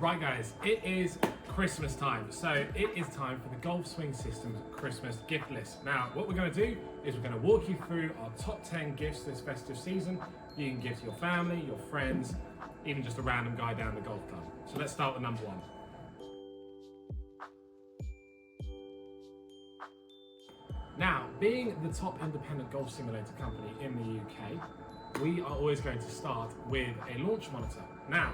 Right guys, it is Christmas time, so it is time for the Golf Swing Systems Christmas gift list. Now, what we're going to do is we're going to walk you through our top 10 gifts this festive season. You can give to your family, your friends, even just a random guy down the golf club. So let's start with number 1. Now, being the top independent golf simulator company in the UK, we are always going to start with a launch monitor. Now,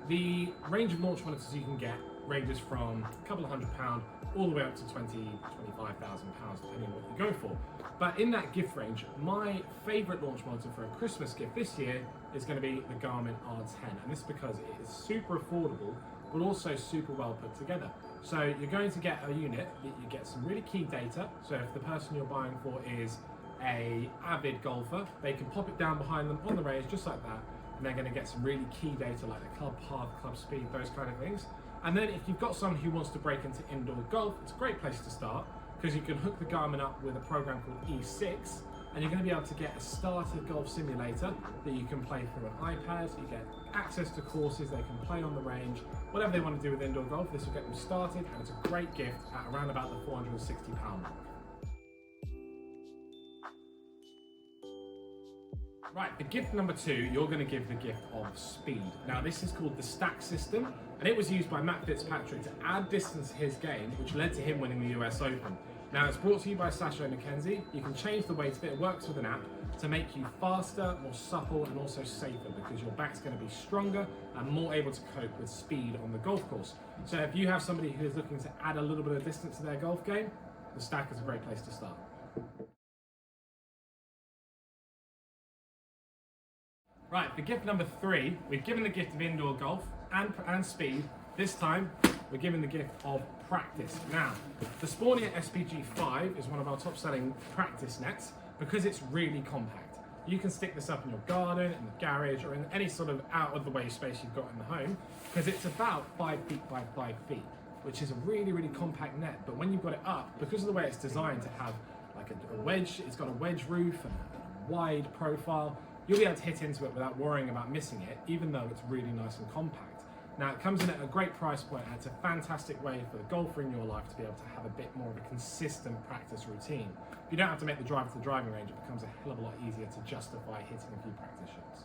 the range of launch monitors you can get ranges from a couple of £100 all the way up to £20,000 to £25,000 depending on what you go for. But in that gift range, my favourite launch monitor for a Christmas gift this year is going to be the Garmin R10, and this is because it is super affordable but also super well put together. So you're going to get a unit that you get some really key data. So if the person you're buying for is a avid golfer, they can pop it down behind them on the range just like that, and they're going to get some really key data like the club path, club speed, those kind of things. And then if you've got someone who wants to break into indoor golf, it's a great place to start because you can hook the Garmin up with a program called E6, and you're going to be able to get a starter golf simulator that you can play through an iPad. You get access to courses, they can play on the range, whatever they want to do with indoor golf, this will get them started, and it's a great gift at around about the £460 mark. Right, the gift number 2, you're going to give the gift of speed. Now this is called the stack system, and it was used by Matt Fitzpatrick to add distance to his game, which led to him winning the US Open. Now it's brought to you by Sasho Mackenzie. You can change the weight of it, it works with an app to make you faster, more supple, and also safer because your back's going to be stronger and more able to cope with speed on the golf course. So if you have somebody who is looking to add a little bit of distance to their golf game, the stack is a great place to start. Right, for gift number 3, we've given the gift of indoor golf and speed. This time, we're giving the gift of practice. Now, the Spornia SPG5 is one of our top selling practice nets because it's really compact. You can stick this up in your garden, in the garage, or in any sort of out of the way space you've got in the home because it's about 5 feet by 5 feet, which is a really, really compact net. But when you've got it up, because of the way it's designed to have like a wedge, it's got a wedge roof and a wide profile, you'll be able to hit into it without worrying about missing it, even though it's really nice and compact. Now, it comes in at a great price point, and it's a fantastic way for the golfer in your life to be able to have a bit more of a consistent practice routine. If you don't have to make the drive to the driving range, it becomes a hell of a lot easier to justify hitting a few practice shots.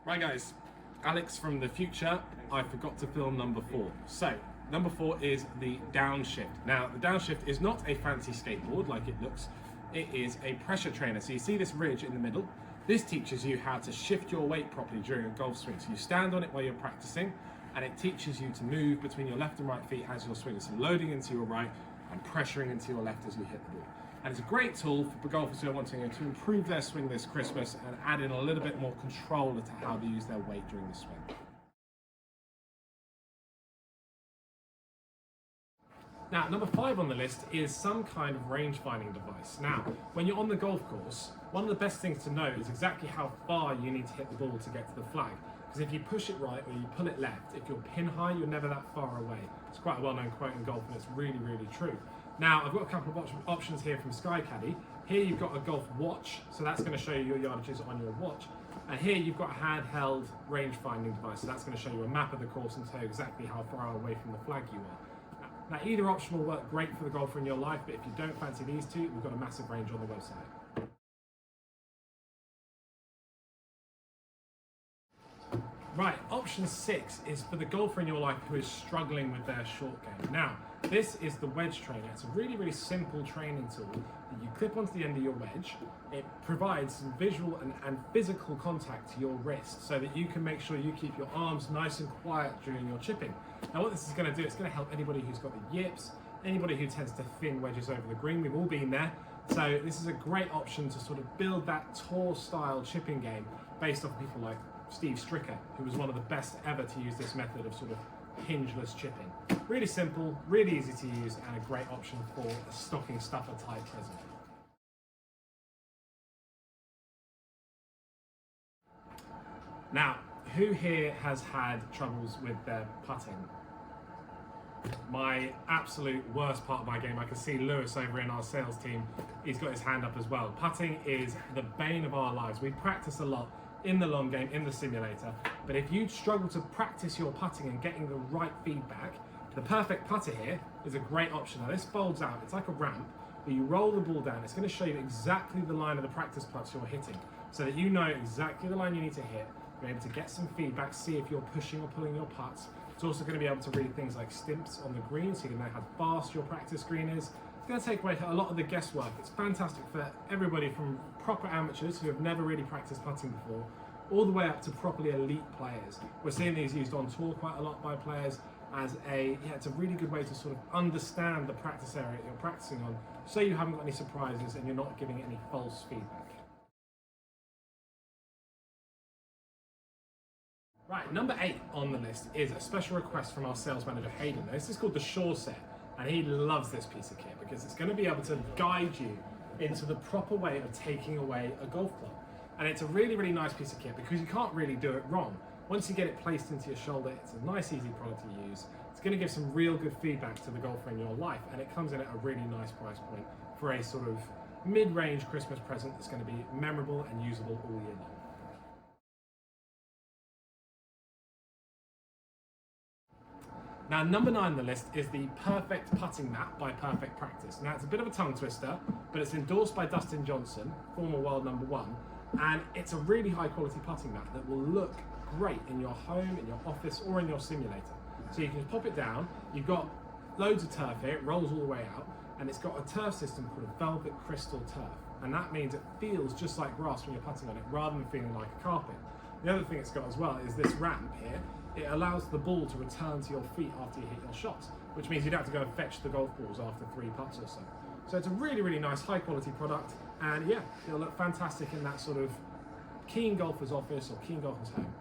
Right guys, Alex from the future, I forgot to film number 4. So, number 4 is the downshift. Now, the downshift is not a fancy skateboard like it looks. It is a pressure trainer. So you see this ridge in the middle? This teaches you how to shift your weight properly during a golf swing. So you stand on it while you're practicing, and it teaches you to move between your left and right feet as you're swinging. So loading into your right and pressuring into your left as you hit the ball. And it's a great tool for golfers who are wanting to improve their swing this Christmas and add in a little bit more control into how they use their weight during the swing. Now, number 5 on the list is some kind of range-finding device. Now, when you're on the golf course, one of the best things to know is exactly how far you need to hit the ball to get to the flag. Because if you push it right or you pull it left, if you're pin high, you're never that far away. It's quite a well-known quote in golf, and it's really, really true. Now, I've got a couple of options here from SkyCaddie. Here you've got a golf watch, so that's going to show you your yardages on your watch. And here you've got a handheld range-finding device, so that's going to show you a map of the course and tell you exactly how far away from the flag you are. Now, either option will work great for the golfer in your life, but if you don't fancy these two, we've got a massive range on the website. Right, option 6 is for the golfer in your life who is struggling with their short game. Now, this is the wedge trainer. It's a really, really simple training tool that you clip onto the end of your wedge. It provides some visual and physical contact to your wrist so that you can make sure you keep your arms nice and quiet during your chipping. Now, what this is going to do, it's going to help anybody who's got the yips, anybody who tends to thin wedges over the green. We've all been there. So this is a great option to sort of build that tour style chipping game based off people like Steve Stricker, who was one of the best ever to use this method of sort of hingeless chipping. Really simple, really easy to use, and a great option for a stocking stuffer type present. Now, who here has had troubles with their putting? My absolute worst part of my game. I can see Lewis over in our sales team, he's got his hand up as well. Putting is the bane of our lives. We practice a lot, in the long game, in the simulator. But if you struggle to practice your putting and getting the right feedback, the perfect putter here is a great option. Now this folds out, it's like a ramp, but you roll the ball down. It's going to show you exactly the line of the practice putts you're hitting, so that you know exactly the line you need to hit. You're able to get some feedback, see if you're pushing or pulling your putts. It's also going to be able to read things like stimps on the green, so you can know how fast your practice green is. It's going to take away a lot of the guesswork. It's fantastic for everybody from proper amateurs who have never really practiced putting before, all the way up to properly elite players. We're seeing these used on tour quite a lot by players as it's a really good way to sort of understand the practice area that you're practicing on, so you haven't got any surprises and you're not giving any false feedback. Right, number 8 on the list is a special request from our sales manager Hayden. Now, this is called the Shore Set, and he loves this piece of kit because it's going to be able to guide you into the proper way of taking away a golf club. And it's a really, really nice piece of kit because you can't really do it wrong. Once you get it placed into your shoulder, it's a nice, easy product to use. It's going to give some real good feedback to the golfer in your life, and it comes in at a really nice price point for a sort of mid-range Christmas present that's going to be memorable and usable all year long. Now, number 9 on the list is the Perfect Putting Mat by Perfect Practice. Now, it's a bit of a tongue twister, but it's endorsed by Dustin Johnson, former world number 1, and it's a really high quality putting mat that will look great in your home, in your office, or in your simulator. So you can pop it down, you've got loads of turf here, it rolls all the way out, and it's got a turf system called a velvet crystal turf. And that means it feels just like grass when you're putting on it, rather than feeling like a carpet. The other thing it's got as well is this ramp here. It allows the ball to return to your feet after you hit your shots, which means you don't have to go and fetch the golf balls after 3 putts or so. So it's a really, really nice, high quality product, and yeah, it'll look fantastic in that sort of keen golfer's office or keen golfer's home.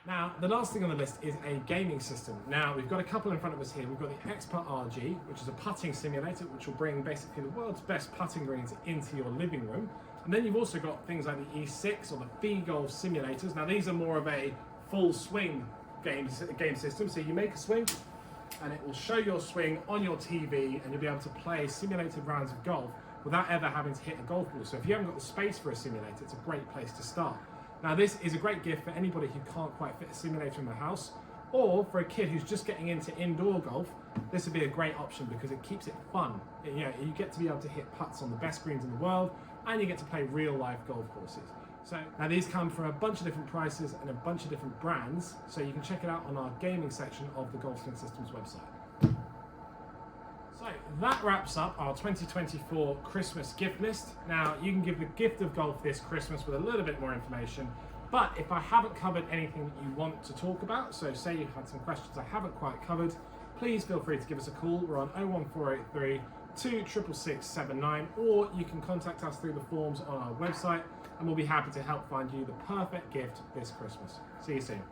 Now, the last thing on the list is a gaming system. Now, we've got a couple in front of us here. We've got the Expert RG, which is a putting simulator, which will bring basically the world's best putting greens into your living room. And then you've also got things like the E6 or the Fee Golf simulators. Now, these are more of a full swing game system. So you make a swing, and it will show your swing on your TV, and you'll be able to play simulated rounds of golf without ever having to hit a golf ball. So if you haven't got the space for a simulator, it's a great place to start. Now, this is a great gift for anybody who can't quite fit a simulator in their house, or for a kid who's just getting into indoor golf. This would be a great option because it keeps it fun. You get to be able to hit putts on the best greens in the world, and you get to play real life golf courses. So now these come for a bunch of different prices and a bunch of different brands, so you can check it out on our gaming section of the Golf Swing Systems website. So that wraps up our 2024 Christmas gift list. Now, you can give the gift of golf this Christmas with a little bit more information, but if I haven't covered anything that you want to talk about, so say you've had some questions I haven't quite covered, please feel free to give us a call. We're on 01483 26679, or you can contact us through the forms on our website, and we'll be happy to help find you the perfect gift this Christmas. See you soon.